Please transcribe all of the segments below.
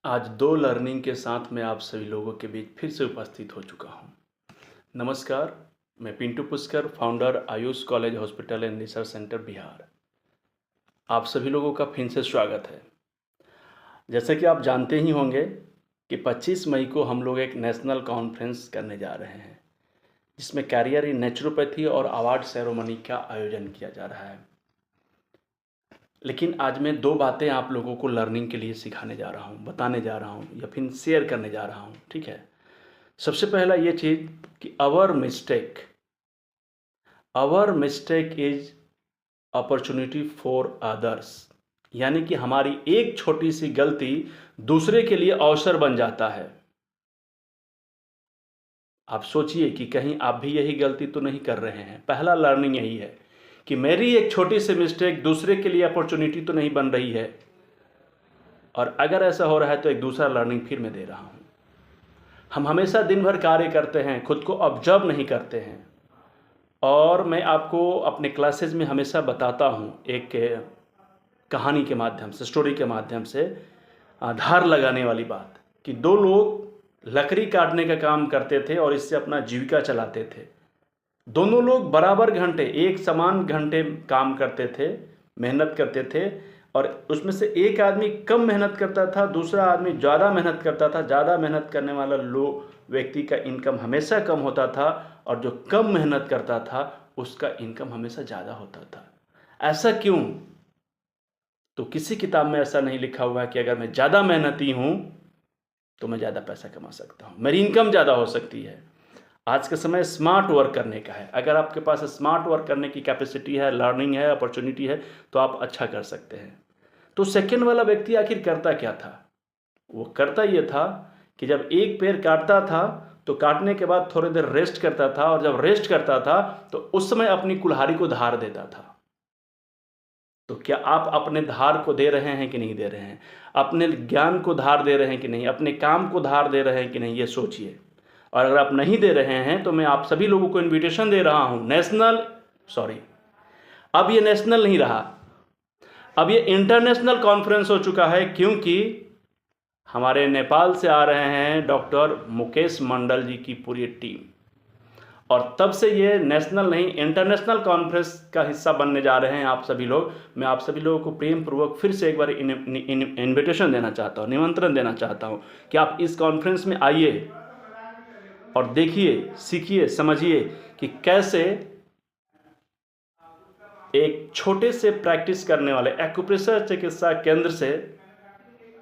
आज दो लर्निंग के साथ मैं आप सभी लोगों के बीच फिर से उपस्थित हो चुका हूँ। नमस्कार, मैं Pintu Pushkar, founder Ayush college hospital and research centre Bihar. आप सभी लोगों का फिर से स्वागत है। जैसे कि आप जानते ही होंगे कि 25 मई को हम लोग एक नेशनल कॉन्फ्रेंस करने जा रहे हैं, जिसमें कैरियर इन नेचुरोपैथी और अवार्ड सेरेमनी का आयोजन किया जा रहा है। लेकिन आज मैं दो बातें आप लोगों को लर्निंग के लिए सिखाने जा रहा हूँ, बताने जा रहा हूँ या फिर शेयर करने जा रहा हूँ। ठीक है, सबसे पहला ये चीज़ कि our mistake is opportunity for others, यानी कि हमारी एक छोटी सी गलती दूसरे के लिए अवसर बन जाता है। आप सोचिए कि कहीं आप भी यही गलती तो नहीं कर रहे हैं। पहला लर्निंग यही है कि मेरी एक छोटी सी मिस्टेक दूसरे के लिए अपॉर्चुनिटी तो नहीं बन रही है, और अगर ऐसा हो रहा है तो एक दूसरा लर्निंग फिर मैं दे रहा हूँ। हम हमेशा दिन भर कार्य करते हैं, खुद को ऑब्जर्व नहीं करते हैं। और मैं आपको अपने क्लासेज में हमेशा बताता हूँ एक कहानी के माध्यम से, स्टोरी के माध्यम से, धार लगाने वाली बात, कि दो लोग लकड़ी काटने का काम करते थे और इससे अपना जीविका चलाते थे। दोनों लोग बराबर घंटे, एक समान घंटे काम करते थे, मेहनत करते थे, और उसमें से एक आदमी कम मेहनत करता था, दूसरा आदमी ज़्यादा मेहनत करता था। ज़्यादा मेहनत करने वाला व्यक्ति का इनकम हमेशा कम होता था, और जो कम मेहनत करता था उसका इनकम हमेशा ज़्यादा होता था। ऐसा क्यों? तो किसी किताब में ऐसा नहीं लिखा हुआ है कि अगर मैं ज़्यादा मेहनती हूँ तो मैं ज़्यादा पैसा कमा सकता हूँ, मेरी इनकम ज़्यादा हो सकती है। आज का समय स्मार्ट वर्क करने का है। अगर आपके पास स्मार्ट वर्क करने की कैपेसिटी है, लर्निंग है, अपॉर्चुनिटी है, तो आप अच्छा कर सकते हैं। तो सेकंड वाला व्यक्ति आखिर करता क्या था? वो करता ये था कि जब एक पेड़ काटता था तो काटने के बाद थोड़ी देर रेस्ट करता था, और जब रेस्ट करता था तो उस समय अपनी कुल्हाड़ी को धार देता था। तो क्या आप अपने धार को दे रहे हैं कि नहीं दे रहे हैं? अपने ज्ञान को धार दे रहे हैं कि नहीं? अपने काम को धार दे रहे हैं कि नहीं? ये सोचिए। और अगर आप नहीं दे रहे हैं तो मैं आप सभी लोगों को इनविटेशन दे रहा हूं। अब ये नेशनल नहीं रहा, अब ये इंटरनेशनल कॉन्फ्रेंस हो चुका है, क्योंकि हमारे नेपाल से आ रहे हैं डॉक्टर मुकेश मंडल जी की पूरी टीम, और तब से ये नेशनल नहीं इंटरनेशनल कॉन्फ्रेंस का हिस्सा बनने जा रहे हैं आप सभी लोग। मैं आप सभी लोगों को प्रेम पूर्वक फिर से एक बार इन्विटेशन देना चाहता हूँ, निमंत्रण देना चाहता हूँ कि आप इस कॉन्फ्रेंस में आइए और देखिए, सीखिए, समझिए कि कैसे एक छोटे से प्रैक्टिस करने वाले एक्यूप्रेशर चिकित्सा केंद्र से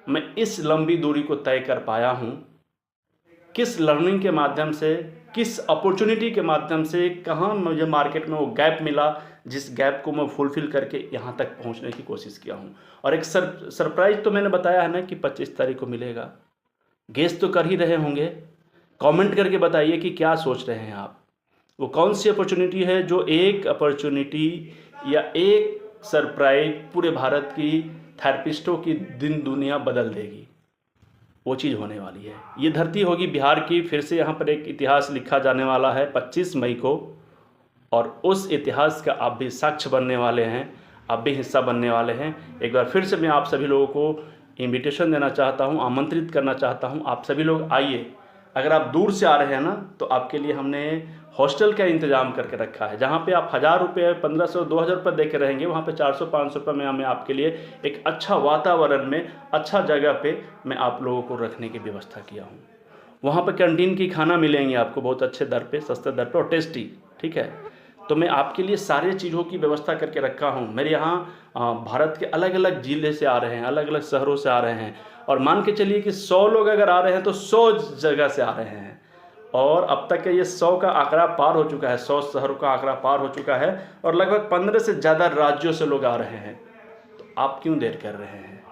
मैं इस लंबी दूरी को तय कर पाया हूँ। किस लर्निंग के माध्यम से, किस अपॉर्चुनिटी के माध्यम से, कहाँ मुझे मार्केट में वो गैप मिला, जिस गैप को मैं फुलफिल करके यहाँ तक पहुँचने की कोशिश किया हूँ। और एक सरप्राइज तो मैंने बताया है ना कि 25 तारीख को मिलेगा। गेस तो कर ही रहे होंगे। कमेंट करके बताइए कि क्या सोच रहे हैं आप। वो कौन सी अपॉर्चुनिटी है जो एक अपॉर्चुनिटी या एक सरप्राइज पूरे भारत की थेरेपिस्टों की दिन दुनिया बदल देगी। वो चीज़ होने वाली है। ये धरती होगी बिहार की। फिर से यहाँ पर एक इतिहास लिखा जाने वाला है 25 मई को, और उस इतिहास का आप भी साक्ष्य बनने वाले हैं, आप भी हिस्सा बनने वाले हैं। एक बार फिर से मैं आप सभी लोगों को इनविटेशन देना चाहता हूँ, आमंत्रित करना चाहता हूँ। आप सभी लोग आइए। अगर आप दूर से आ रहे हैं ना, तो आपके लिए हमने हॉस्टल का इंतजाम करके रखा है, जहाँ पे आप 1000 रुपये, 1500, 2000 रुपये दे के रहेंगे, वहाँ पे 400-500 रुपये में मैं आपके लिए एक अच्छा वातावरण में, अच्छा जगह पे मैं आप लोगों को रखने की व्यवस्था किया हूँ। वहाँ पे कैंटीन की खाना मिलेंगे आपको बहुत अच्छे दर पे, सस्ते दर पे और टेस्टी। ठीक है, तो मैं आपके लिए सारे चीज़ों की व्यवस्था करके रखा हूँ। मेरे यहाँ भारत के अलग अलग ज़िले से आ रहे हैं, अलग अलग शहरों से आ रहे हैं, और मान के चलिए कि 100 लोग अगर आ रहे हैं तो 100 जगह से आ रहे हैं। और अब तक का ये 100 का आंकड़ा पार हो चुका है, 100 शहरों का आंकड़ा पार हो चुका है, और लगभग 15 से ज़्यादा राज्यों से लोग आ रहे हैं। तो आप क्यों देर कर रहे हैं?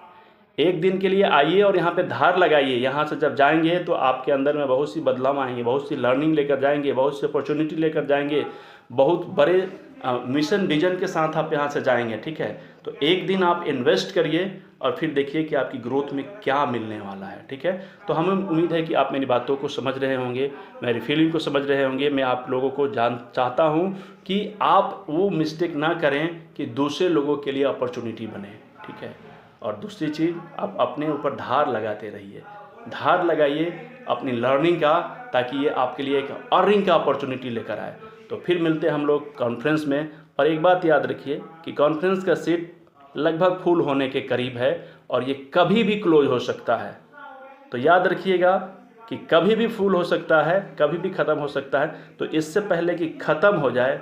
एक दिन के लिए आइए और यहाँ पे धार लगाइए। यहाँ से जब जाएंगे तो आपके अंदर में बहुत सी बदलाव आएंगे, बहुत सी लर्निंग लेकर जाएंगे, बहुत सी अपॉर्चुनिटी लेकर जाएंगे, बहुत बड़े मिशन विजन के साथ आप यहाँ से जाएंगे। ठीक है, तो एक दिन आप इन्वेस्ट करिए और फिर देखिए कि आपकी ग्रोथ में क्या मिलने वाला है। ठीक है, तो हमें उम्मीद है कि आप मेरी बातों को समझ रहे होंगे, मेरी फीलिंग को समझ रहे होंगे। मैं आप लोगों को चाहता हूँ कि आप वो मिस्टेक ना करें कि दूसरे लोगों के लिए अपॉर्चुनिटी बने। ठीक है, और दूसरी चीज़, आप अपने ऊपर धार लगाते रहिए, धार लगाइए अपनी लर्निंग का, ताकि ये आपके लिए एक अर्निंग का अपॉर्चुनिटी लेकर आए। तो फिर मिलते हैं हम लोग कॉन्फ्रेंस में। और एक बात याद रखिए कि कॉन्फ्रेंस का सीट लगभग फुल होने के करीब है और ये कभी भी क्लोज हो सकता है। तो याद रखिएगा कि कभी भी फुल हो सकता है, कभी भी ख़त्म हो सकता है। तो इससे पहले कि ख़त्म हो जाए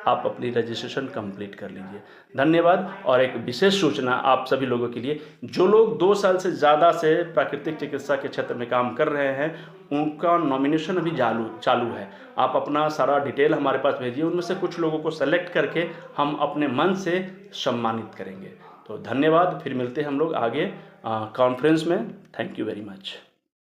आप अपनी रजिस्ट्रेशन कंप्लीट कर लीजिए। धन्यवाद। और एक विशेष सूचना आप सभी लोगों के लिए, जो लोग 2 साल से ज़्यादा से प्राकृतिक चिकित्सा के क्षेत्र में काम कर रहे हैं, उनका नॉमिनेशन अभी चालू है। आप अपना सारा डिटेल हमारे पास भेजिए, उनमें से कुछ लोगों को सेलेक्ट करके हम अपने मन से सम्मानित करेंगे। तो धन्यवाद। फिर मिलते हैं हम लोग आगे कॉन्फ्रेंस में। Thank you very much.